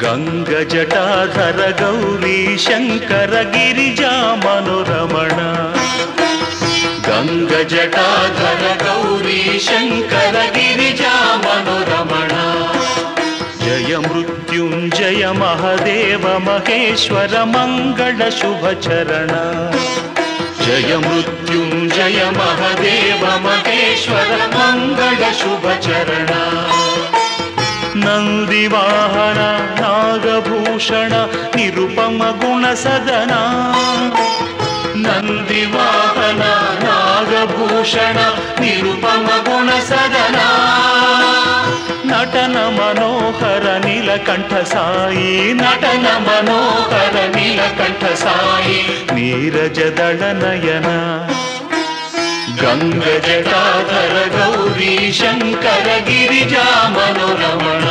ಗಂಗಜಟಾಧರ ಗೌರಿ ಶಂಕರ ಗಿರಿಜಾ ಮನೋರಮಣ ಗಂಗಜಟಾಧರ ಗೌರಿ ಶಂಕರ ಗಿರಿಜಾ ಮನೋರಮಣ ಜಯ ಮೃತ್ಯುಂಜಯ ಮಹದೇವ ಮಹೇಶ್ವರ ಮಂಗಳ ಶುಭ ಚರಣ ಜಯ ಮೃತ್ಯುಂಜಯ ಮಹದೇವ ಮಹೇಶ್ವರ ಮಂಗಳ ಶುಭ ಚರಣ ನಂದಿವಾಹನ ನಾಗಭೂಷಣ ನಿರುಪಮ ಗುಣ ಸದನ ನಂದಿವಾಹನ ನಾಗಭೂಷಣ ನಿರುಪಮ ಗುಣ ಸದನ ನಟನ ಮನೋಹರ ನೀಲಕಂಠ ಸಾಯಿ ನಟನ ಮನೋಹರ ನೀಲಕಂಠ ಸಾಯಿ ನೀರಜದಳ ನಯನ ಗಂಗಜಟಾಧರ ಗೌರಿ ಶಂಕರ ಗಿರಿಜಾ ಮನೋರಮಣ